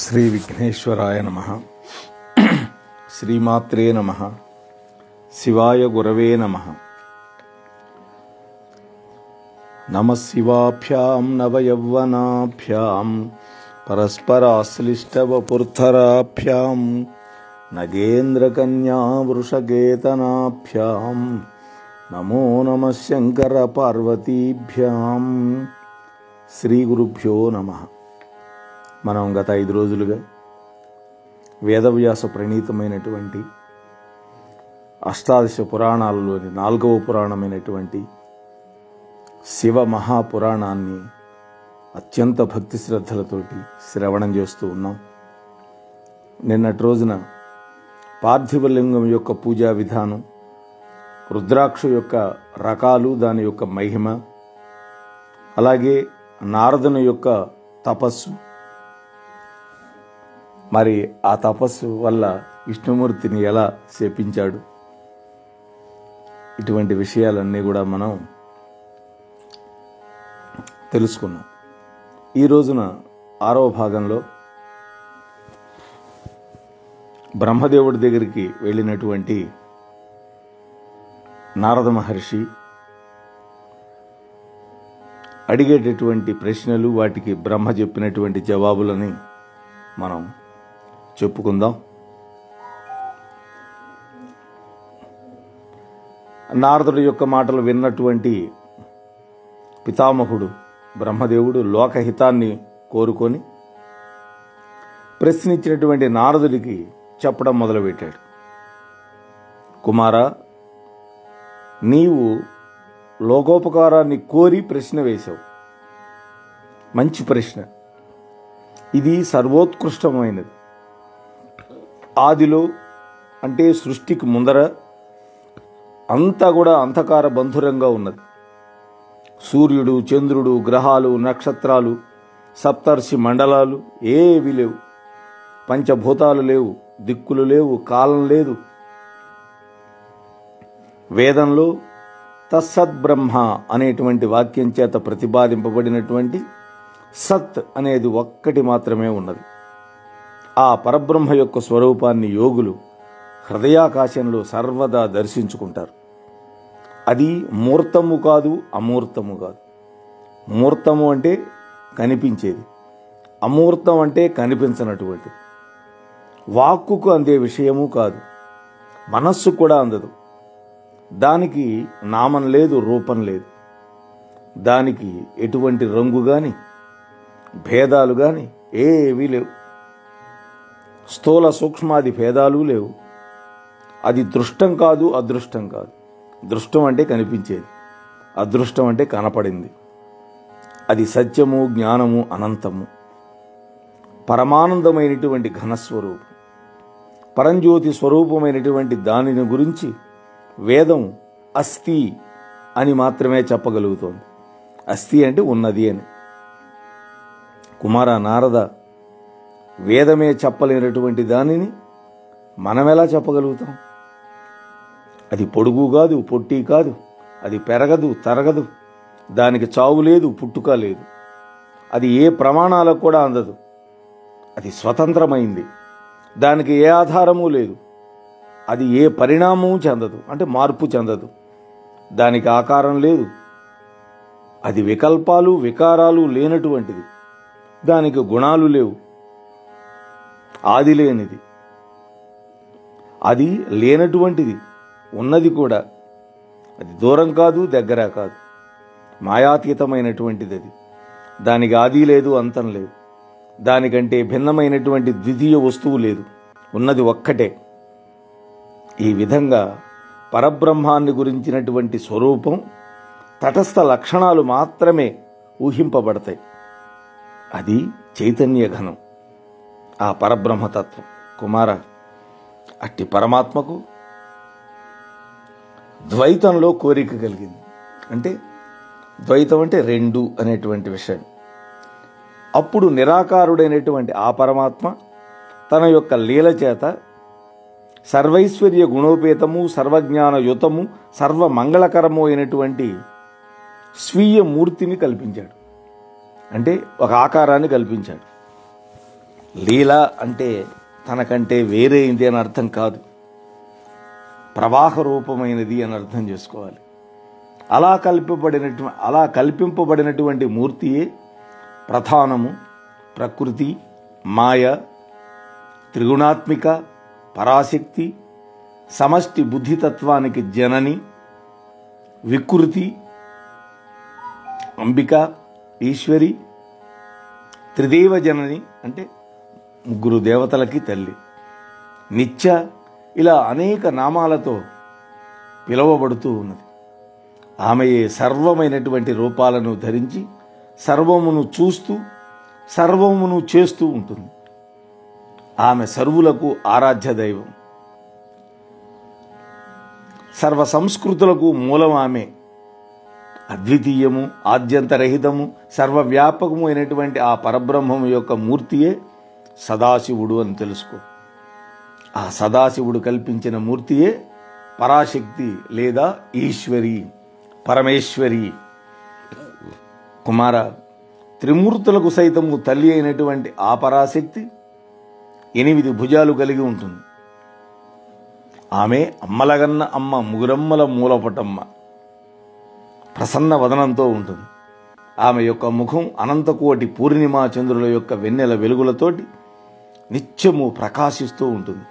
శ్రీ విఘ్నేశ్వరాయ నమః. శ్రీమాత్రే నమః. శివాయ గురవే నమః. నమః శివాభ్యాం నవయౌవనాభ్యాం పరస్పరాశ్లిష్టవపుర్ధరాభ్యాం నగేంద్రకన్యా వృషకేతనాభ్యాం నమో నమః శంకర పార్వతీభ్యాం. శ్రీ గురుభ్యో నమః. మనం గత 5 రోజులుగా వేదవ్యాస ప్రణీతమైనటువంటి అష్టాదశ పురాణాలలోని 4వ పురాణమైనటువంటి శివ మహాపురాణాన్ని అత్యంత భక్తి శ్రద్ధలతోటి శ్రవణం చేస్తూ ఉన్నాం. నిన్నటి రోజున పార్థివలింగం యొక్క పూజా విధానం, రుద్రాక్ష యొక్క రకాలు, దాని యొక్క మహిమ, అలాగే నారదుని యొక్క తపస్సు, మరి ఆ తపస్సు వల్ల విష్ణుమూర్తిని ఎలా శపించాడు, ఇటువంటి విషయాలన్నీ కూడా మనం తెలుసుకున్నాం. ఈ రోజున 6వ భాగంలో బ్రహ్మదేవుడి దగ్గరికి వెళ్ళినటువంటి నారద మహర్షి అడిగేటటువంటి ప్రశ్నలు, వాటికి బ్రహ్మ చెప్పినటువంటి జవాబులని మనం చెప్పుకుందాం. నారదుడి యొక్క మాటలు విన్నటువంటి పితామహుడు బ్రహ్మదేవుడు లోకహితాన్ని కోరుకొని ప్రశ్నించినటువంటి నారదుడికి చెప్పడం మొదలుపెట్టాడు. కుమారా, నీవు లోకోపకారాన్ని కోరి ప్రశ్న వేశావు. మంచి ప్రశ్న. ఇది సర్వోత్కృష్టమైనది. ఆదిలో అంటే సృష్టికి ముందర అంతా కూడా అంధకార బంధురంగా ఉన్నది. సూర్యుడు, చంద్రుడు, గ్రహాలు, నక్షత్రాలు, సప్తర్షి మండలాలు ఏవి లేవు. పంచభూతాలు లేవు, దిక్కులు లేవు, కాలం లేదు. వేదంలో తస్సద్బ్రహ్మ అనేటువంటి వాక్యం చేత ప్రతిపాదింపబడినటువంటి సత్ అనేది ఒక్కటి మాత్రమే ఉన్నది. ఆ పరబ్రహ్మ యొక్క స్వరూపాన్ని యోగులు హృదయాకాశంలో సర్వదా దర్శించుకుంటారు. అది మూర్తము కాదు, అమూర్తము కాదు. మూర్తము అంటే కనిపించేది, అమూర్తం అంటే కనిపించనటువంటిది. వాక్కుకు అందే విషయము కాదు, మనస్సు కూడా అందదు. దానికి నామం లేదు, రూపం లేదు. దానికి ఎటువంటి రంగు కానీ భేదాలు కానీ ఏవీ లేవు. స్థూల సూక్ష్మాది భేదాలు లేవు. అది దృష్టం కాదు, అదృష్టం కాదు. దృష్టం అంటే కనిపించేది, అదృష్టం అంటే కనపడింది. అది సత్యము, జ్ఞానము, అనంతము, పరమానందమైనటువంటి ఘనస్వరూపం, పరంజ్యోతి స్వరూపమైనటువంటి దానిని గురించి వేదం అస్థి అని మాత్రమే చెప్పగలుగుతోంది. అస్థి అంటే ఉన్నది అని. కుమార నారద, వేదమే చెప్పలేనటువంటి దానిని మనం ఎలా చెప్పగలుగుతాం? అది పొడుగు కాదు, పొట్టి కాదు. అది పెరగదు, తరగదు. దానికి చావు లేదు, పుట్టుక లేదు. అది ఏ ప్రమాణాలకు కూడా అందదు. అది స్వతంత్రమైంది. దానికి ఏ ఆధారము లేదు. అది ఏ పరిణామము చెందదు, అంటే మార్పు చెందదు. దానికి ఆకారం లేదు. అది వికల్పాలు, వికారాలు లేనటువంటిది. దానికి గుణాలు లేవు. ఆది లేనిది. అది లేనటువంటిది, ఉన్నది కూడా. అది దూరం కాదు, దగ్గర కాదు. మాయాతీతమైనటువంటిది అది. దానికి ఆది లేదు, అంతం లేదు. దానికంటే భిన్నమైనటువంటి ద్వితీయ వస్తువు లేదు. ఉన్నది ఒక్కటే. ఈ విధంగా పరబ్రహ్మాన్ని గురించినటువంటి స్వరూపం, తటస్థ లక్షణాలు మాత్రమే ఊహింపబడతాయి. అది చైతన్య ఘనం, ఆ పరబ్రహ్మతత్వం. కుమార, అట్టి పరమాత్మకు ద్వైతంలో కోరిక కలిగింది. అంటే ద్వైతం అంటే రెండు అనేటువంటి విషయం. అప్పుడు నిరాకారుడైనటువంటి ఆ పరమాత్మ తన యొక్క లీల చేత సర్వైశ్వర్య గుణోపేతము, సర్వజ్ఞానయుతము, సర్వమంగళకరము అయినటువంటి స్వీయ మూర్తిని కల్పించాడు. అంటే ఒక ఆకారాన్ని కల్పించాడు. లీల అంటే తనకంటే వేరేంది అని అర్థం కాదు, ప్రవాహ రూపమైనది అని అర్థం చేసుకోవాలి. అలా కల్పింపబడినటువంటి మూర్తియే ప్రధానము, ప్రకృతి, మాయ, త్రిగుణాత్మిక, పరాశక్తి, సమష్టి బుద్ధితత్వానికి జనని, వికృతి, అంబిక, ఈశ్వరి, త్రిదేవ జనని అంటే ముగ్గురు దేవతలకి తల్లి, నిత్య, ఇలా అనేక నామాలతో పిలువబడుతూ ఉన్నది. ఆమెయే సర్వమైనటువంటి రూపాలను ధరించి సర్వమును చూస్తూ సర్వమును చేస్తూ ఉంటుంది. ఆమె సర్వులకు ఆరాధ్య దైవం, సర్వ సంస్కృతులకు మూలం ఆమె. అద్వితీయము, ఆద్యంతరహితము, సర్వవ్యాపకము అయినటువంటి ఆ పరబ్రహ్మము యొక్క మూర్తియే సదాశివుడు అని తెలుసుకో. ఆ సదాశివుడు కల్పించిన మూర్తియే పరాశక్తి లేదా ఈశ్వరి, పరమేశ్వరి. కుమార, త్రిమూర్తులకు సైతము తల్లి అయినటువంటి ఆ పరాశక్తి 8 భుజాలు కలిగి ఉంటుంది. ఆమె అమ్మలగన్న అమ్మ, ముగురమ్మల మూలపటమ్మ, ప్రసన్న వదనంతో ఉంటుంది. ఆమె యొక్క ముఖం అనంతకోటి పూర్ణిమా చంద్రుల యొక్క వెన్నెల వెలుగులతోటి నిత్యము ప్రకాశిస్తూ ఉంటుంది.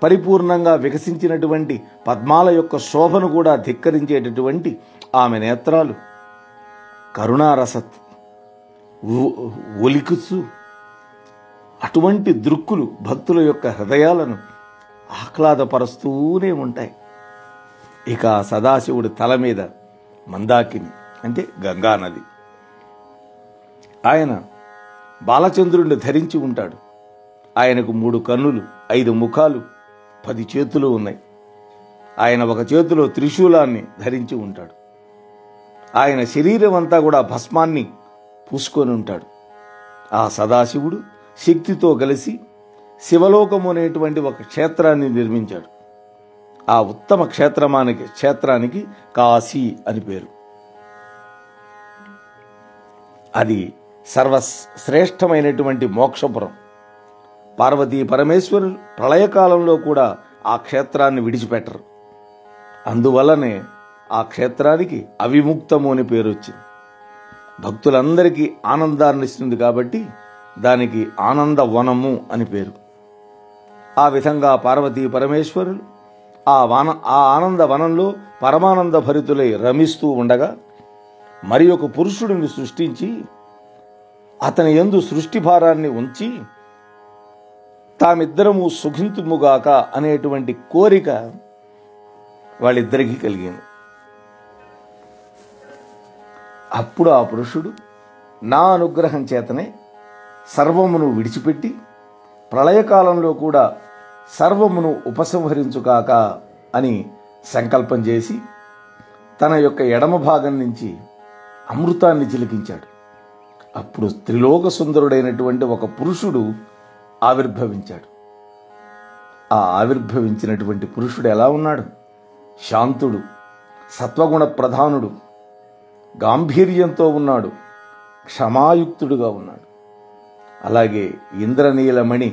పరిపూర్ణంగా వికసించినటువంటి పద్మాల యొక్క శోభను కూడా ధిక్కరించేటటువంటి ఆమె నేత్రాలు కరుణారసత్ ఒలికుచు అటువంటి దృక్కులు భక్తుల యొక్క హృదయాలను ఆహ్లాదపరుస్తూనే ఉంటాయి. ఇక సదాశివుడి తల మీద మందాకిని అంటే గంగానది. ఆయన బాలచంద్రుడిని ధరించి ఉంటాడు. ఆయనకు 3 కన్నులు, 5 ముఖాలు, 10 చేతులు ఉన్నాయి. ఆయన ఒక చేతిలో త్రిశూలాన్ని ధరించి ఉంటాడు. ఆయన శరీరం అంతా కూడా భస్మాన్ని పూసుకొని ఉంటాడు. ఆ సదాశివుడు శక్తితో కలిసి శివలోకము అనేటువంటి ఒక క్షేత్రాన్ని నిర్మించాడు. ఆ ఉత్తమ క్షేత్రానికి కాశీ అని పేరు. అది సర్వశ్రేష్టమైనటువంటి మోక్షపురం. పార్వతీ పరమేశ్వరులు ప్రళయకాలంలో కూడా ఆ క్షేత్రాన్ని విడిచిపెట్టరు. అందువల్లనే ఆ క్షేత్రానికి అవిముక్తము అని పేరు వచ్చింది. భక్తులందరికీ ఆనందాన్ని ఇస్తుంది కాబట్టి దానికి ఆనంద వనము అని పేరు. ఆ విధంగా పార్వతీ పరమేశ్వరులు ఆ ఆనంద వనంలో పరమానంద భరితులై రమిస్తూ ఉండగా మరి ఒక పురుషుడిని సృష్టించి అతని యందు సృష్టి భారాన్ని ఉంచి తామిద్దరము సుఖింతుముగాక అనేటువంటి కోరిక వాళ్ళిద్దరికీ కలిగింది. అప్పుడు ఆ పురుషుడు నా అనుగ్రహం చేతనే సర్వమును విడిచిపెట్టి ప్రళయకాలంలో కూడా సర్వమును ఉపసంహరించుగాక అని సంకల్పం చేసి తన యొక్క ఎడమ భాగం నుంచి అమృతాన్ని చిలికించాడు. అప్పుడు త్రిలోక సుందరుడైనటువంటి ఒక పురుషుడు ఆవిర్భవించాడు. ఆ ఆవిర్భవించినటువంటి పురుషుడు ఎలా ఉన్నాడు? శాంతుడు, సత్వగుణ ప్రధానుడు, గాంభీర్యంతో ఉన్నాడు, క్షమాయుక్తుడుగా ఉన్నాడు. అలాగే ఇంద్రనీలమణి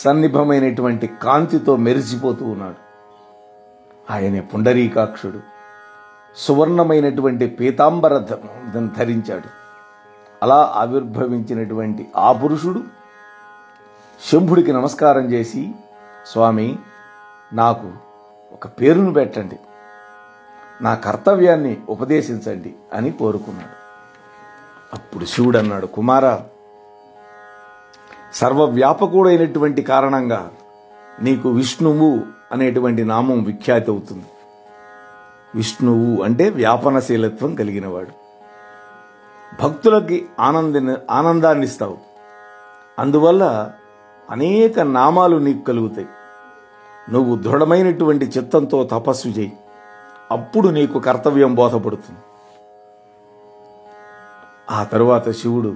సన్నిభమైనటువంటి కాంతితో మెరిసిపోతూ ఉన్నాడు. ఆయనే పుండరీకాక్షుడు, సువర్ణమైనటువంటి పీతాంబర ధరించాడు. అలా ఆవిర్భవించినటువంటి ఆ పురుషుడు శంభుడికి నమస్కారం చేసి, స్వామి, నాకు ఒక పేరును పెట్టండి, నా కర్తవ్యాన్ని ఉపదేశించండి అని కోరుకున్నాడు. అప్పుడు శివుడు అన్నాడు, కుమారా, సర్వవ్యాపకుడైనటువంటి కారణంగా నీకు విష్ణువు అనేటువంటి నామం విఖ్యాతి అవుతుంది. విష్ణువు అంటే వ్యాపనశీలత్వం కలిగినవాడు. భక్తులకి ఆనందాన్ని ఇస్తావు. అందువల్ల అనేక నామాలు నీకు కలుగుతాయి. నువ్వు దృఢమైనటువంటి చిత్తంతో తపస్సు చేయి, అప్పుడు నీకు కర్తవ్యం బోధపడుతుంది. ఆ తరువాత శివుడు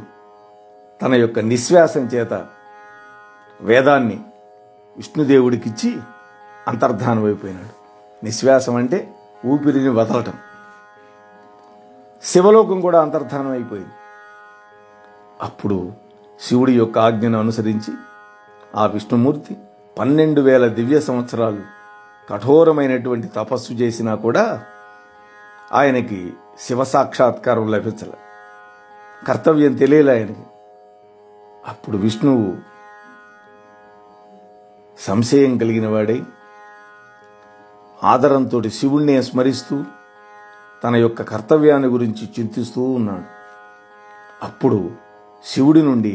తన యొక్క నిశ్వాసం చేత వేదాన్ని విష్ణుదేవుడికిచ్చి అంతర్ధానమైపోయినాడు. నిశ్వాసం అంటే ఊపిరిని వదలటం. శివలోకం కూడా అంతర్ధానం అయిపోయింది. అప్పుడు శివుడి యొక్క ఆజ్ఞను అనుసరించి ఆ విష్ణుమూర్తి 12,000 దివ్య సంవత్సరాలు కఠోరమైనటువంటి తపస్సు చేసినా కూడా ఆయనకి శివ సాక్షాత్కారం లభించలే, కర్తవ్యం తెలియలే ఆయనకి. అప్పుడు విష్ణువు సంశయం కలిగిన వాడై ఆదరంతో శివుణ్ణే స్మరిస్తూ తన యొక్క కర్తవ్యాన్ని గురించి చింతిస్తూ ఉన్నాడు. అప్పుడు శివుడి నుండి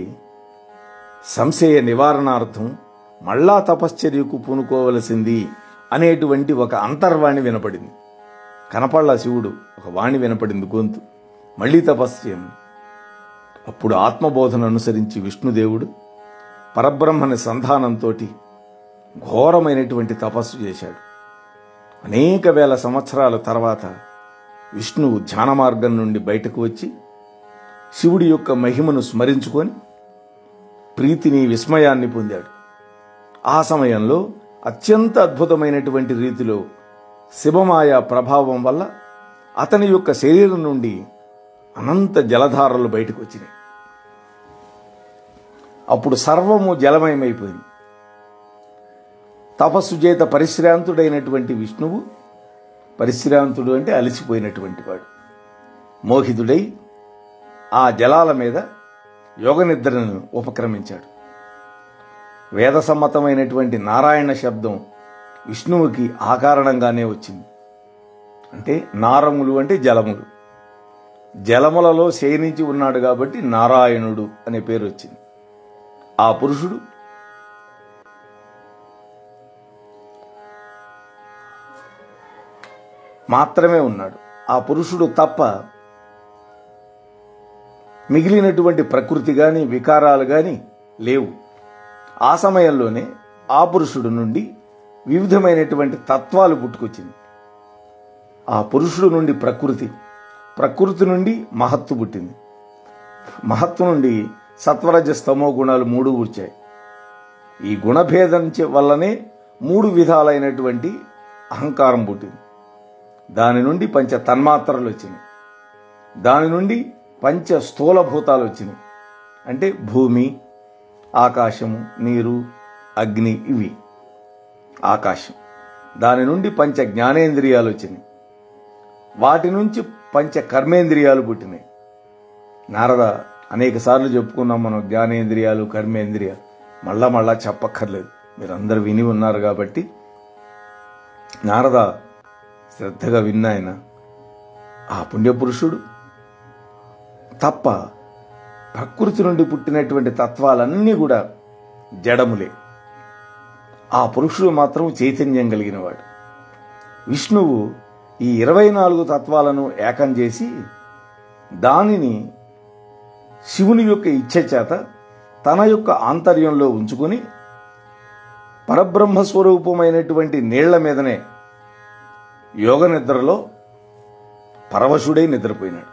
సంశయ నివారణార్థం మళ్ళా తపశ్చర్యకు పూనుకోవలసింది అనేటువంటి ఒక అంతర్వాణి వినపడింది. కనపళ్ళ శివుడు, ఒక వాణి వినపడింది, గొంతు, మళ్ళీ తపస్సు చేయమని. అప్పుడు ఆత్మబోధన అనుసరించి విష్ణుదేవుడు పరబ్రహ్మని సంధానంతో ఘోరమైనటువంటి తపస్సు చేశాడు. అనేక వేల సంవత్సరాల తర్వాత విష్ణువు ధ్యాన మార్గం నుండి బయటకు వచ్చి శివుడి యొక్క మహిమను స్మరించుకొని ప్రీతిని, విస్మయాన్ని పొందాడు. ఆ సమయంలో అత్యంత అద్భుతమైనటువంటి రీతిలో శివమాయ ప్రభావం వల్ల అతని యొక్క శరీరం నుండి అనంత జలధారలు బయటకు వచ్చినాయి. అప్పుడు సర్వము జలమయమైపోయింది. తపస్సు చేత పరిశ్రాంతుడైనటువంటి విష్ణువు, పరిశ్రాంతుడు అంటే అలసిపోయినటువంటి వాడు, మోహితుడై ఆ జలాల మీద యోగనిద్రను ఉపక్రమించాడు. వేదసమ్మతమైనటువంటి నారాయణ శబ్దం విష్ణువుకి ఆ కారణంగానే వచ్చింది. అంటే నారములు అంటే జలములు, జలములలో శయనించి ఉన్నాడు కాబట్టి నారాయణుడు అనే పేరు వచ్చింది. ఆ పురుషుడు మాత్రమే ఉన్నాడు. ఆ పురుషుడు తప్ప మిగిలినటువంటి ప్రకృతి కానీ వికారాలు కానీ లేవు. ఆ సమయంలోనే ఆ పురుషుడు నుండి వివిధమైనటువంటి తత్వాలు పుట్టుకొచ్చింది. ఆ పురుషుడు నుండి ప్రకృతి, ప్రకృతి నుండి మహత్తు పుట్టింది, మహత్తు నుండి సత్వరజస్తమో గుణాలు 3 వచ్చాయి. ఈ గుణభేదం వల్లనే 3 విధాలైనటువంటి అహంకారం పుట్టింది. దాని నుండి పంచ తన్మాత్రలు వచ్చినాయి. దాని నుండి పంచ స్థూలభూతాలు వచ్చినాయి. అంటే భూమి, ఆకాశము, నీరు, అగ్ని, ఇవి ఆకాశం. దాని నుండి పంచ జ్ఞానేంద్రియాలు వచ్చినాయి. వాటి నుంచి పంచ కర్మేంద్రియాలు పుట్టినాయి. నారద అనేక సార్లు చెప్పుకున్నాం మనం జ్ఞానేంద్రియాలు, కర్మేంద్రియాలు, మళ్ళా చెప్పక్కర్లేదు, మీరందరూ విని ఉన్నారు కాబట్టి. నారద శ్రద్ధగా విన్నాయన, ఆ పుణ్యపురుషుడు తప్ప ప్రకృతి నుండి పుట్టినటువంటి తత్వాలన్నీ కూడా జడములే. ఆ పురుషుడు మాత్రం చైతన్యం కలిగినవాడు. విష్ణువు ఈ 24 తత్వాలను ఏకం చేసి దానిని శివుని యొక్క ఇచ్ఛ చేత తన యొక్క ఆంతర్యంలో ఉంచుకొని పరబ్రహ్మస్వరూపమైనటువంటి నీళ్ల మీదనే యోగ నిద్రలో పరవశుడై నిద్రపోయినాడు.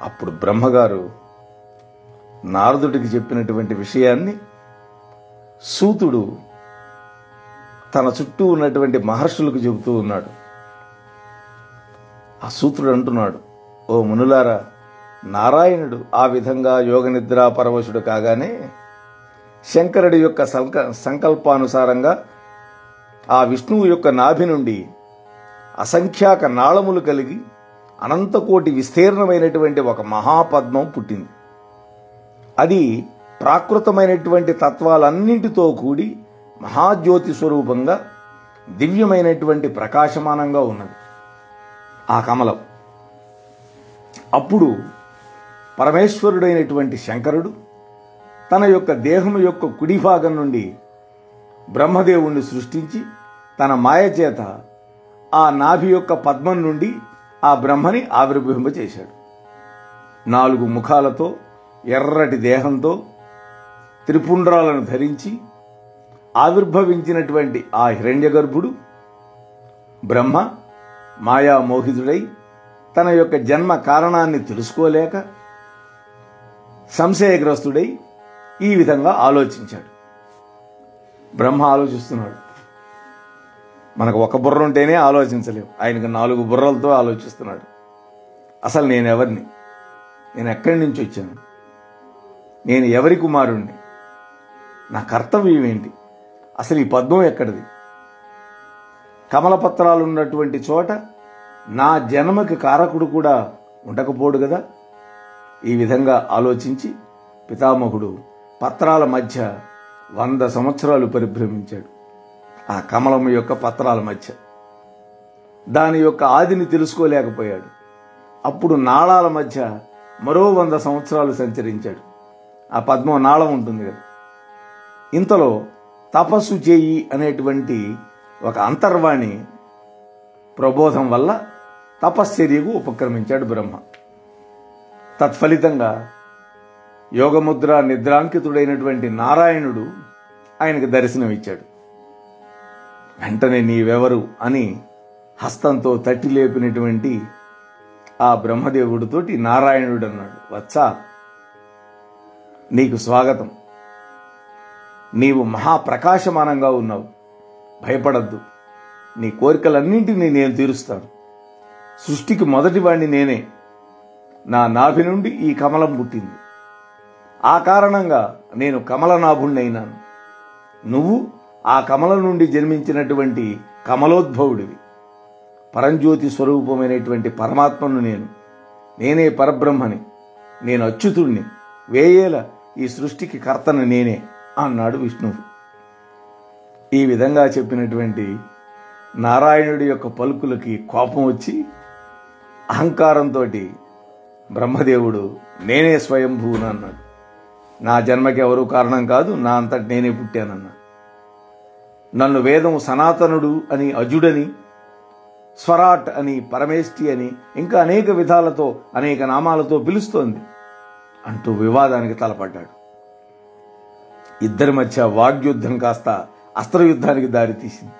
అప్పుడు బ్రహ్మగారు నారదుడికి చెప్పినటువంటి విషయాన్ని సూతుడు తన చుట్టూ ఉన్నటువంటి మహర్షులకు చెబుతూ ఉన్నాడు. ఆ సూతుడు అంటున్నాడు, ఓ మునులారా, నారాయణుడు ఆ విధంగా యోగ నిద్రా పరవశుడు కాగానే శంకరుడి యొక్క సంకల్పానుసారంగా ఆ విష్ణువు యొక్క నాభి నుండి అసంఖ్యాక నాళములు కలిగి అనంతకోటి విస్తీర్ణమైనటువంటి ఒక మహాపద్మం పుట్టింది. అది ప్రాకృతమైనటువంటి తత్వాలన్నింటితో కూడి మహాజ్యోతి స్వరూపంగా దివ్యమైనటువంటి ప్రకాశమానంగా ఉన్నది ఆ కమలం. అప్పుడు పరమేశ్వరుడైనటువంటి శంకరుడు తన యొక్క దేహం యొక్క కుడి భాగం నుండి బ్రహ్మదేవుణ్ణి సృష్టించి తన మాయ చేత ఆ నాభి యొక్క పద్మం నుండి ఆ బ్రహ్మని ఆవిర్భవింపచేశాడు. 4 ముఖాలతో, ఎర్రటి దేహంతో, త్రిపుండ్రాలను ధరించి ఆవిర్భవించినటువంటి ఆ హిరణ్యగర్భుడు బ్రహ్మ మాయామోహితుడై తన యొక్క జన్మ కారణాన్ని తెలుసుకోలేక సంశయగ్రస్తుడై ఈ విధంగా ఆలోచించాడు. బ్రహ్మ ఆలోచిస్తున్నాడు. మనకు ఒక బుర్ర ఉంటేనే ఆలోచించలేము, ఆయనకు 4 బుర్రలతో ఆలోచిస్తున్నాడు. అసలు నేనెవరిని, నేను ఎక్కడి నుంచి వచ్చాను, నేను ఎవరి కుమారుణ్ణి, నా కర్తవ్యం ఏంటి, అసలు ఈ పద్మం ఎక్కడిది, కమలపత్రాలు ఉన్నటువంటి చోట నా జన్మకి కారకుడు కూడా ఉండకపోడు కదా. ఈ విధంగా ఆలోచించి పితామహుడు పత్రాల మధ్య 100 సంవత్సరాలు పరిభ్రమించాడు. ఆ కమలం యొక్క పత్రాల మధ్య దాని యొక్క ఆదిని తెలుసుకోలేకపోయాడు. అప్పుడు నాళాల మధ్య మరో 100 సంవత్సరాలు సంచరించాడు. ఆ పద్మం నాళం ఉంటుంది కదా. ఇంతలో తపస్సు చేయి అనేటువంటి ఒక అంతర్వాణి ప్రబోధం వల్ల తపశ్చర్యకు ఉపక్రమించాడు బ్రహ్మ. తత్ఫలితంగా యోగముద్ర నిద్రాంకితుడైనటువంటి నారాయణుడు ఆయనకు దర్శనమిచ్చాడు. వెంటనే నీవెవరు అని హస్తంతో తట్టి లేపినటువంటి ఆ బ్రహ్మదేవుడితోటి నారాయణుడు అన్నాడు, వత్సా, నీకు స్వాగతం. నీవు మహాప్రకాశమానంగా ఉన్నావు, భయపడద్దు. నీ కోరికలన్నింటినీ నేను తీరుస్తాను. సృష్టికి మొదటివాణ్ణి నేనే. నా నాభి నుండి ఈ కమలం పుట్టింది. ఆ కారణంగా నేను కమలనాభుణ్ణైనాను. నువ్వు ఆ కమలం నుండి జన్మించినటువంటి కమలోద్భవుడివి. పరంజ్యోతి స్వరూపమైనటువంటి పరమాత్మను నేనే పరబ్రహ్మని, నేను అచ్యుతుణ్ణి, వేయేల ఈ సృష్టికి కర్తను నేనే అన్నాడు విష్ణువు. ఈ విధంగా చెప్పినటువంటి నారాయణుడి యొక్క పలుకులకి కోపం వచ్చి అహంకారంతో బ్రహ్మదేవుడు నేనే స్వయంభూను అన్నాడు. నా జన్మకి ఎవరూ కారణం కాదు, నా అంతటి నేనే పుట్టానన్నా. నన్ను వేదం సనాతనుడు అని, అజుడని, స్వరాట్ అని, పరమేష్టి అని, ఇంకా అనేక విధాలతో అనేక నామాలతో పిలుస్తోంది అంటూ వివాదానికి తలపడ్డాడు. ఇద్దరి మధ్య వాగ్యుద్ధం కాస్త అస్త్రయుద్ధానికి దారితీసింది.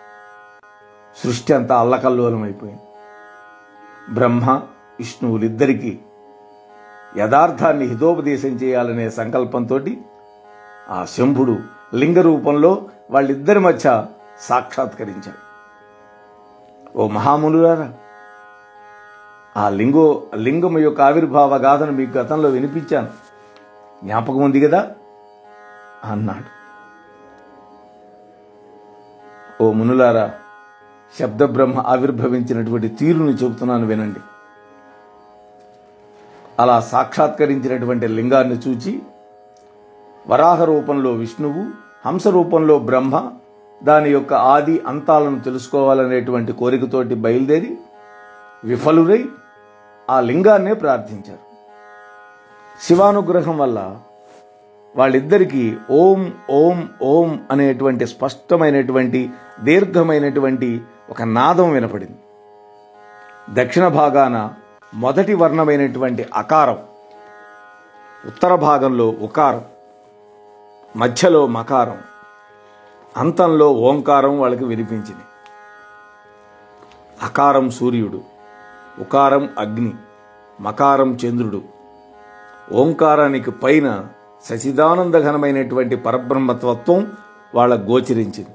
సృష్టి అంతా అల్లకల్లోలమైపోయింది. బ్రహ్మ విష్ణువులిద్దరికీ యథార్థాన్ని హితోపదేశం చేయాలనే సంకల్పంతో ఆ శంభుడు లింగ రూపంలో వాళ్ళిద్దరి మధ్య సాక్షాత్కరించాడు. ఓ మహామునులారా, ఆ లింగము యొక్క ఆవిర్భావ గాథను మీకు గతంలో వినిపించాను, జ్ఞాపకం ఉంది కదా అన్నాడు. ఓ మునులారా, శబ్దబ్రహ్మ ఆవిర్భవించినటువంటి తీరును చెబుతున్నాను వినండి. అలా సాక్షాత్కరించినటువంటి లింగాన్ని చూచి వరాహ రూపంలో విష్ణువు, హంస రూపంలో బ్రహ్మ దాని యొక్క ఆది అంతాలను తెలుసుకోవాలనేటువంటి కోరికతోటి బయలుదేరి విఫలురై ఆ లింగాన్నే ప్రార్థించారు. శివానుగ్రహం వల్ల వాళ్ళిద్దరికీ ఓం ఓం ఓం అనేటువంటి స్పష్టమైనటువంటి దీర్ఘమైనటువంటి ఒక నాదం వినపడింది. దక్షిణ భాగాన మొదటి వర్ణమైనటువంటి అకారం, ఉత్తర భాగంలో ఉకారం, మధ్యలో మకారం, అంతంలో ఓంకారం వాళ్ళకి వినిపించింది. అకారం సూర్యుడు, ఉకారం అగ్ని, మకారం చంద్రుడు, ఓంకారానికి పైన సచిదానందఘనమైనటువంటి పరబ్రహ్మతత్వం వాళ్ళకు గోచరించింది.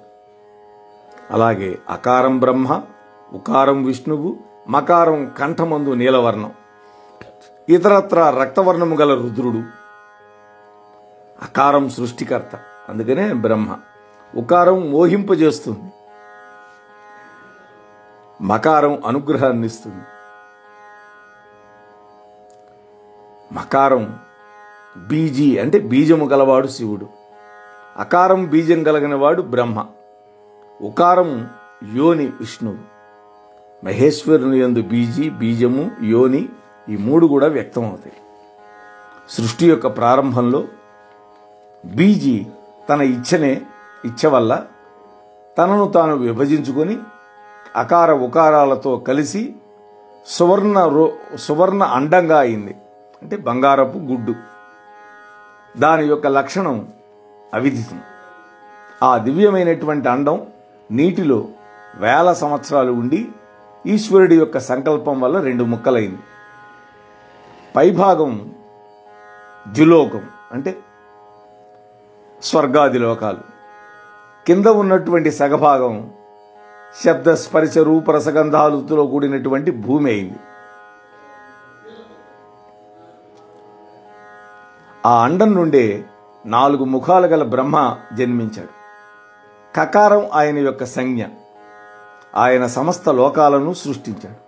అలాగే అకారం బ్రహ్మ, ఉకారం విష్ణువు, మకారం కంఠమందు నీలవర్ణం, ఇతరత్ర రక్తవర్ణము గల రుద్రుడు. అకారం సృష్టికర్త, అందుకనే బ్రహ్మ. ఉకారం మోహింపజేస్తుంది, మకారం అనుగ్రహాన్ని ఇస్తుంది. మకారం బీజీ అంటే బీజము గలవాడు శివుడు. అకారం బీజం కలిగిన వాడు బ్రహ్మ. ఉకారం యోని విష్ణువు. మహేశ్వరుని యందు బీజి, బీజము, యోని ఈ మూడు కూడా వ్యక్తమవుతాయి. సృష్టి యొక్క ప్రారంభంలో బీజి తన ఇచ్చ వల్ల తనను తాను విభజించుకొని అకార ఉకారాలతో కలిసి సువర్ణ అండంగా అయింది. అంటే బంగారపు గుడ్డు. దాని యొక్క లక్షణం అవిదితం. ఆ దివ్యమైనటువంటి అండం నీటిలో 1000 సంవత్సరాలు ఉండి ఈశ్వరుడి యొక్క సంకల్పం వల్ల 2 ముక్కలైంది. పైభాగం ద్యులోకం అంటే స్వర్గాది లోకాలు, కింద ఉన్నటువంటి సగభాగం శబ్ద స్పర్శ రూప రసగంధాలతో కూడినటువంటి భూమి అయింది. ఆ అండం నుండే 4 ముఖాలు గల బ్రహ్మ జన్మించాడు. కకారం ఆయన యొక్క సంజ్ఞ. ఆయన సమస్త లోకాలను సృష్టించాడు.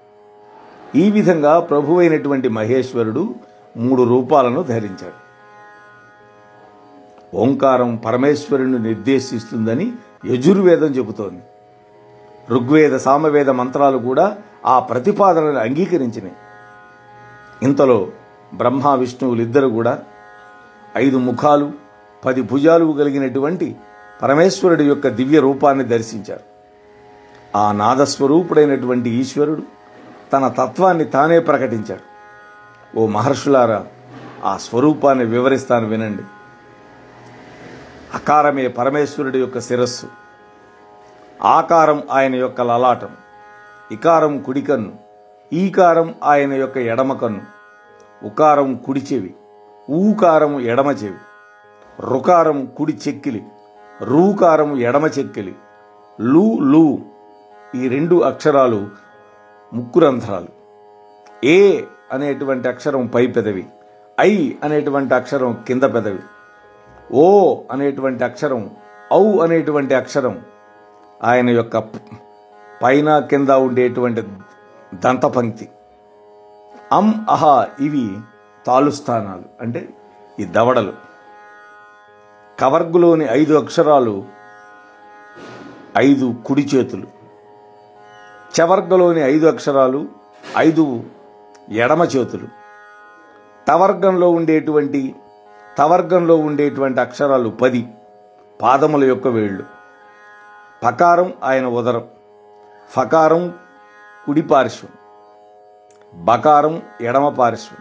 ఈ విధంగా ప్రభువైనటువంటి మహేశ్వరుడు 3 రూపాలను ధరించాడు. ఓంకారం పరమేశ్వరుని నిర్దేశిస్తుందని యజుర్వేదం చెబుతోంది. ఋగ్వేద సామవేద మంత్రాలు కూడా ఆ ప్రతిపాదనను అంగీకరించినాయి. ఇంతలో బ్రహ్మ విష్ణువులిద్దరు కూడా 5 ముఖాలు 10 భుజాలు కలిగినటువంటి పరమేశ్వరుడి యొక్క దివ్య రూపాన్ని దర్శించారు. ఆ నాదస్వరూపుడైనటువంటి ఈశ్వరుడు తన తత్వాన్ని తానే ప్రకటించాడు. ఓ మహర్షులారా, ఆ స్వరూపాన్ని వివరిస్తాను వినండి. అకారమే పరమేశ్వరుడి యొక్క శిరస్సు, ఆకారం ఆయన యొక్క లలాటం, ఇకారం కుడి కన్ను, ఈకారం ఆయన యొక్క ఎడమ కన్ను, ఉకారం కుడి చెవి, ఊకారం ఎడమ చెవి, రుకారం కుడి చెక్కిలి, రూకారం ఎడమ చెక్కిలి, లు ఈ 2 అక్షరాలు ముక్కు రంధ్రాలు, ఏ అనేటువంటి అక్షరం పై పెదవి, ఐ అనేటువంటి అక్షరం కింద పెదవి, ఓ అనేటువంటి అక్షరం, ఔ అనేటువంటి అక్షరం ఆయన యొక్క పైన కింద ఉండేటువంటి దంతపంక్తి, అహ ఇవి తాలుస్థానాలు అంటే ఈ దవడలు. కవర్గులోని 5 అక్షరాలు 5 కుడి చేతులు, చవర్గలోని 5 అక్షరాలు 5 ఎడమ చేతులు, తవర్గంలో ఉండేటువంటి అక్షరాలు 10 పాదముల యొక్క వేళ్ళు. పకారం ఆయన ఉదరం, ఫకారం కుడి పార్శ్వం, బకారం ఎడమ పార్శ్వం,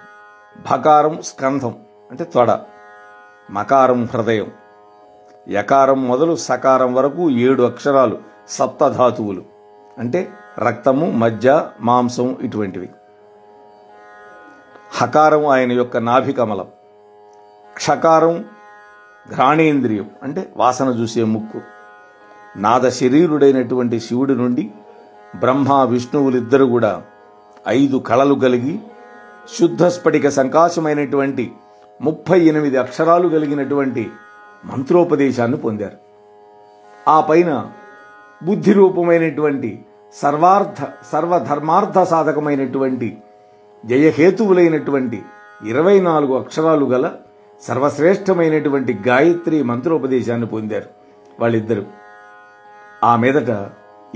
భకారం స్కంధం అంటే తొడ, మకారం హృదయం, యకారం మొదలు సకారం వరకు 7 అక్షరాలు సప్తధాతువులు అంటే రక్తము, మజ్జ, మాంసం ఇటువంటివి. హకారం ఆయన యొక్క నాభికమలం, క్షకారం ఘ్రాణేంద్రియం అంటే వాసన చూసే ముక్కు. నాద శరీరుడైనటువంటి శివుడి నుండి బ్రహ్మ విష్ణువులిద్దరూ కూడా 5 కళలు కలిగి శుద్ధ స్ఫటిక సంకాశమైనటువంటి 38 అక్షరాలు కలిగినటువంటి మంత్రోపదేశాన్ని పొందారు. ఆ పైన బుద్ధి రూపమైనటువంటి సర్వధర్మార్థ సాధకమైనటువంటి జయహేతువులైనటువంటి 24 అక్షరాలు గల సర్వశ్రేష్టమైనటువంటి గాయత్రి మంత్రోపదేశాన్ని పొందారు వాళ్ళిద్దరూ. ఆ మీదట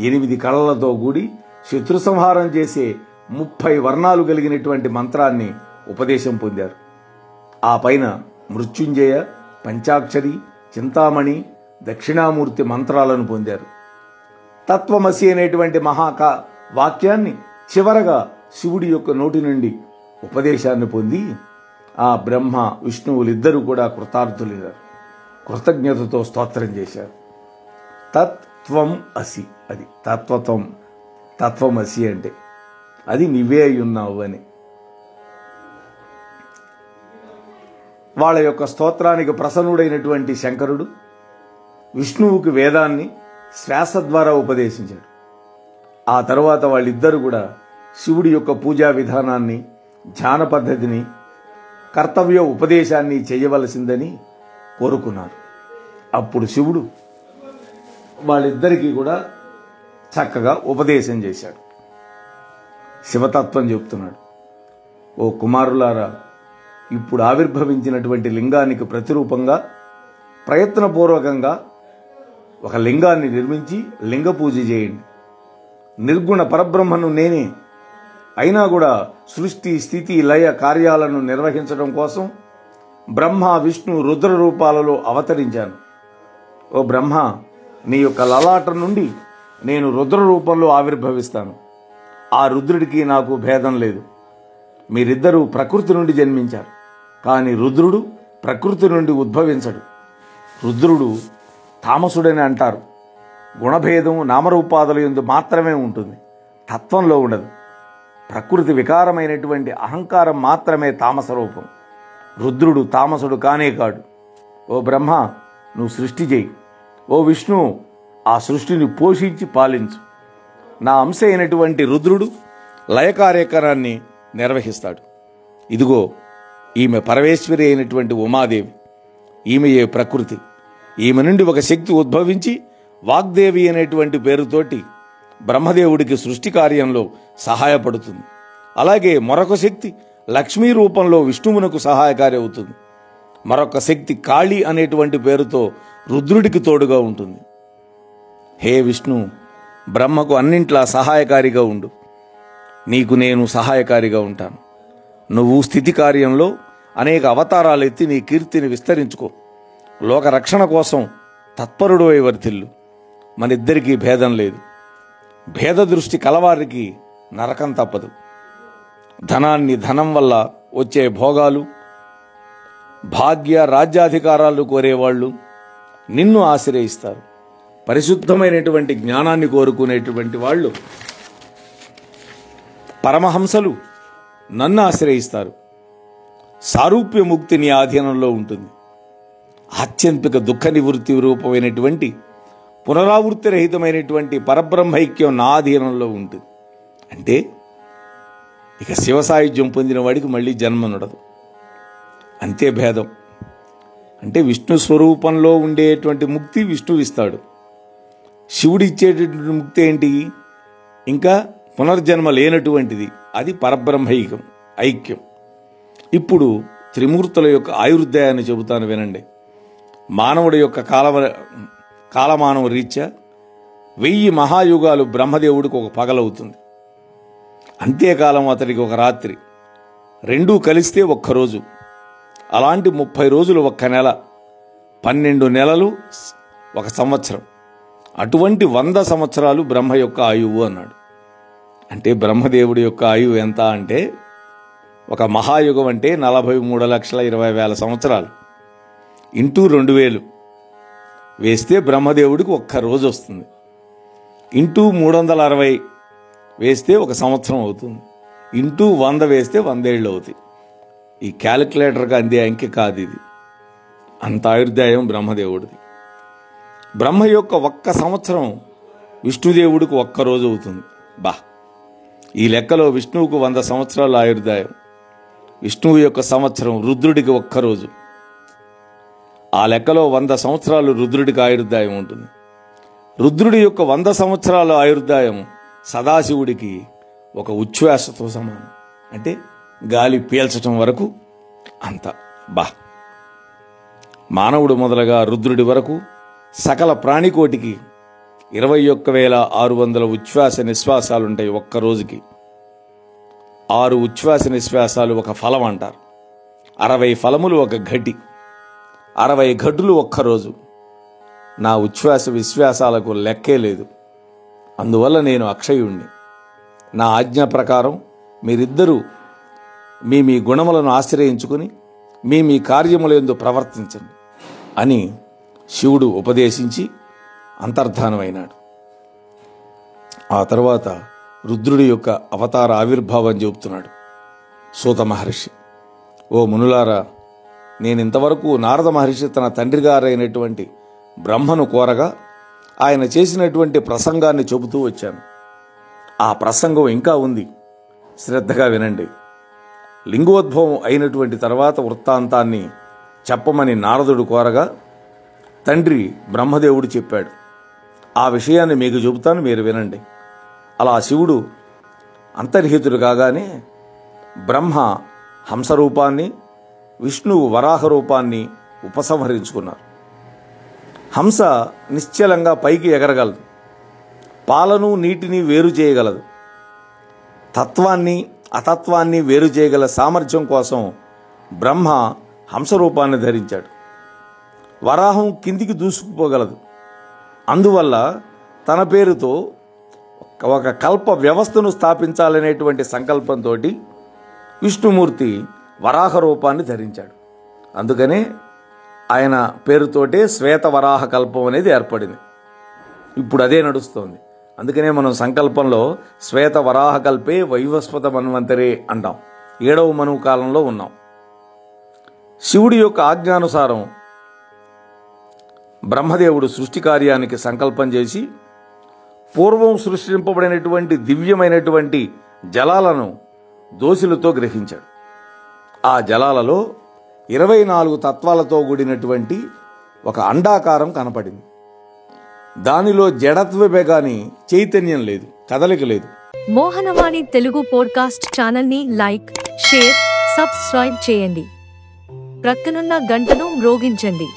8 కళలతో కూడి శత్రు సంహారం చేసే 30 వర్ణాలు కలిగినటువంటి మంత్రాన్ని ఉపదేశం పొందారు. ఆ పైన మృత్యుంజయ, పంచాక్షరి, చింతామణి, దక్షిణామూర్తి మంత్రాలను పొందారు. తత్వమసి అనేటువంటి వాక్యాన్ని చివరగా శివుడి యొక్క నోటి నుండి ఉపదేశాన్ని పొంది ఆ బ్రహ్మ విష్ణువులిద్దరూ కూడా కృతార్థులయ్యారు. కృతజ్ఞతతో స్తోత్రం చేశారు. తత్వం అసి, అది తత్వమసి అంటే అది నీవే అయ్యున్నావు అని. వాళ్ళ యొక్క స్తోత్రానికి ప్రసన్నుడైనటువంటి శంకరుడు విష్ణువుకి వేదాన్ని శ్వాస ద్వారా ఉపదేశించాడు. ఆ తరువాత వాళ్ళిద్దరూ కూడా శివుడి యొక్క పూజా విధానాన్ని, ధ్యాన పద్ధతిని, కర్తవ్య ఉపదేశాన్ని చేయవలసిందని కోరుకున్నారు. అప్పుడు శివుడు వాళ్ళిద్దరికీ కూడా చక్కగా ఉపదేశం చేశాడు. శివతత్వం చెప్తున్నాడు. ఓ కుమారులారా, ఇప్పుడు ఆవిర్భవించినటువంటి లింగానికి ప్రతిరూపంగా ప్రయత్నపూర్వకంగా ఒక లింగాన్ని నిర్మించి లింగ పూజ చేయండి. నిర్గుణ పరబ్రహ్మను నేనే, అయినా కూడా సృష్టి స్థితి లయ కార్యాలను నిర్వహించడం కోసం బ్రహ్మ విష్ణు రుద్ర రూపాలలో అవతరించాను. ఓ బ్రహ్మ, నీ యొక్క లలాటం నుండి నేను రుద్ర రూపంలో ఆవిర్భవిస్తాను. ఆ రుద్రుడికి నాకు భేదం లేదు. మీరిద్దరూ ప్రకృతి నుండి జన్మించారు, కానీ రుద్రుడు ప్రకృతి నుండి ఉద్భవించడు. రుద్రుడు తామసుడని అంటారు. గుణభేదం నామరూపాదుల యందు మాత్రమే ఉంటుంది, తత్వంలో ఉండదు. ప్రకృతి వికారమైనటువంటి అహంకారం మాత్రమే తామస రూపం. రుద్రుడు తామసుడు కానే కాడు. ఓ బ్రహ్మ, నువ్వు సృష్టి చేయి. ఓ విష్ణు, ఆ సృష్టిని పోషించి పాలించు. నా అంశ అయినటువంటి రుద్రుడు లయకార్యకరాన్ని నిర్వహిస్తాడు. ఇదిగో ఈమె పరమేశ్వరి అయినటువంటి ఉమాదేవి. ఈమెయే ప్రకృతి. ఈమె నుండి ఒక శక్తి ఉద్భవించి వాగ్దేవి అనేటువంటి పేరుతోటి బ్రహ్మదేవుడికి సృష్టి కార్యంలో సహాయపడుతుంది. అలాగే మరొక శక్తి లక్ష్మీ రూపంలో విష్ణువునకు సహాయకారి అవుతుంది. మరొక శక్తి కాళి అనేటువంటి పేరుతో రుద్రుడికి తోడుగా ఉంటుంది. హే విష్ణు, బ్రహ్మకు అన్నింట్లా సహాయకారిగా ఉండు. నీకు నేను సహాయకారిగా ఉంటాను. నువ్వు స్థితి కార్యంలో అనేక అవతారాలు ఎత్తి నీ కీర్తిని విస్తరించుకో. లోక రక్షణ కోసం తత్పరుడు అయి వర్తిల్లు. మనిద్దరికీ భేదం లేదు. భేద దృష్టి కలవారికి నరకం తప్పదు. ధనాన్ని ధనం వల్ల వచ్చే భోగాలు, భాగ్య రాజ్యాధికారాలు కోరేవాళ్ళు నిన్ను ఆశ్రయిస్తారు. పరిశుద్ధమైనటువంటి జ్ఞానాన్ని కోరుకునేటువంటి వాళ్ళు, పరమహంసలు నన్ను ఆశ్రయిస్తారు. సారూప్య ముక్తి నీ ఆధీనంలో ఉంటుంది. ఆత్యంతిక దుఃఖ నివృత్తి రూపమైనటువంటి పునరావృత్తి రహితమైనటువంటి పరబ్రహ్మైక్యం నా ఆధీనంలో ఉంటుంది. అంటే ఇక శివసాయుధ్యం పొందిన వాడికి మళ్ళీ జన్మనుడదు. అంతే భేదం. అంటే విష్ణు స్వరూపంలో ఉండేటువంటి ముక్తి విష్ణువు ఇస్తాడు. శివుడు ఇచ్చేటటువంటి ముక్తి ఏంటి? ఇంకా పునర్జన్మ లేనటువంటిది. అది పరబ్రహ్మైక్యం, ఐక్యం. ఇప్పుడు త్రిమూర్తుల యొక్క ఆయుర్దాయాన్ని చెబుతాను వినండి. మానవుడి యొక్క కాలమానవ రీత్యా 1000 మహాయుగాలు బ్రహ్మదేవుడికి ఒక పగలవుతుంది. అంత్యకాలం అతడికి ఒక రాత్రి. రెండూ కలిస్తే ఒక్కరోజు. అలాంటి 30 రోజులు ఒక్క నెల, 12 నెలలు ఒక సంవత్సరం. అటువంటి 100 సంవత్సరాలు బ్రహ్మ యొక్క ఆయువు అన్నాడు. అంటే బ్రహ్మదేవుడి యొక్క ఆయువు ఎంత అంటే, ఒక మహాయుగం అంటే 43,20,000 సంవత్సరాలు ఇంటూ 2000 వేస్తే బ్రహ్మదేవుడికి ఒక్క రోజు వస్తుంది. ఇంటూ 360 వేస్తే ఒక సంవత్సరం అవుతుంది. ఇంటూ 100 వేస్తే 100 ఏళ్ళు అవుతాయి. ఈ క్యాలిక్యులేటర్గా అందే అంకె కాదు ఇది. అంత ఆయుర్దాయం బ్రహ్మదేవుడిది. బ్రహ్మ యొక్క ఒక్క సంవత్సరం విష్ణుదేవుడికి ఒక్క రోజు అవుతుంది. ఈ లెక్కలో విష్ణువుకు 100 సంవత్సరాల ఆయుర్దాయం. విష్ణువు యొక్క సంవత్సరం రుద్రుడికి ఒక్కరోజు. ఆ లెక్కలో 100 సంవత్సరాలు రుద్రుడికి ఆయుర్దాయం ఉంటుంది. రుద్రుడి యొక్క 100 సంవత్సరాల ఆయుర్దాయం సదాశివుడికి ఒక ఉచ్ఛ్వాసతో సమానం. అంటే గాలి పీల్చటం వరకు అంత. మానవుడు మొదలుగా రుద్రుడి వరకు సకల ప్రాణికోటికి 21,600 ఉచ్ఛ్వాస నిశ్వాసాలుంటాయి ఒక్క రోజుకి. 6 ఉచ్ఛ్వాస నిశ్వాసాలు ఒక ఫలం అంటారు. 60 ఫలములు ఒక ఘటి. 60 ఘటులు ఒక్కరోజు. నా ఉచ్ఛ్వాస విశ్వాసాలకు లెక్కే లేదు. అందువల్ల నేను అక్షయుణ్ణి. నా ఆజ్ఞ ప్రకారం మీరిద్దరూ మీ గుణములను ఆశ్రయించుకుని మీ కార్యములందు ప్రవర్తించండి అని శివుడు ఉపదేశించి అంతర్ధానమైనాడు. ఆ తర్వాత రుద్రుడి యొక్క అవతార ఆవిర్భావం చెబుతున్నాడు సూత మహర్షి. ఓ మునులారా, నేనింతవరకు నారద మహర్షి తన తండ్రి గారైనటువంటి బ్రహ్మను కోరగా ఆయన చేసినటువంటి ప్రసంగాన్ని చెబుతూ వచ్చాను. ఆ ప్రసంగం ఇంకా ఉంది, శ్రద్ధగా వినండి. లింగోద్భవం అయినటువంటి తర్వాత వృత్తాంతాన్ని చెప్పమని నారదుడు కోరగా తండ్రి బ్రహ్మదేవుడు చెప్పాడు. ఆ విషయాన్ని మీకు చెబుతాను, మీరు వినండి. అలా శివుడు అంతర్హితుడు కాగానే బ్రహ్మ హంసరూపాన్ని, విష్ణువు వరాహ రూపాన్ని ఉపసంహరించుకున్నారు. హంస నిశ్చలంగా పైకి ఎగరగలదు. పాలను నీటిని వేరు చేయగలదు. తత్వాన్ని అతత్వాన్ని వేరు చేయగల సామర్థ్యం కోసం బ్రహ్మ హంసరూపాన్ని ధరించాడు. వరాహం కిందికి దూసుకుపోగలదు. అందువల్ల తన పేరుతో ఒక కల్ప వ్యవస్థను స్థాపించాలనేటువంటి సంకల్పంతో విష్ణుమూర్తి వరాహ రూపాన్ని ధరించాడు. అందుకనే ఆయన పేరుతోటే శ్వేత వరాహ కల్పం అనేది ఏర్పడింది. ఇప్పుడు అదే నడుస్తోంది. అందుకనే మనం సంకల్పంలో శ్వేత వరాహ కల్పే వైవస్వత మన్వంతరే అంటాం. 7వ మనువు కాలంలో ఉన్నాం. శివుడి యొక్క ఆజ్ఞానుసారం బ్రహ్మదేవుడు సృష్టి కార్యానికి సంకల్పం చేసి పూర్వం సృష్టింపబడినటువంటి దివ్యమైనటువంటి జలాలను దోసిలతో గ్రహించాడు. ఆ జలాలలో 24 తత్వాలతో కూడినటువంటి ఒక అండాకారం కనపడింది. దానిలో జడత్వమే గాని చైతన్యం లేదు, కదలిక లేదు. మోహనవాణి తెలుగు పోడ్కాస్ట్ ఛానల్ని లైక్, షేర్, సబ్స్క్రైబ్ చేయండి. ప్రక్కనున్న గంటను మ్రోగించండి.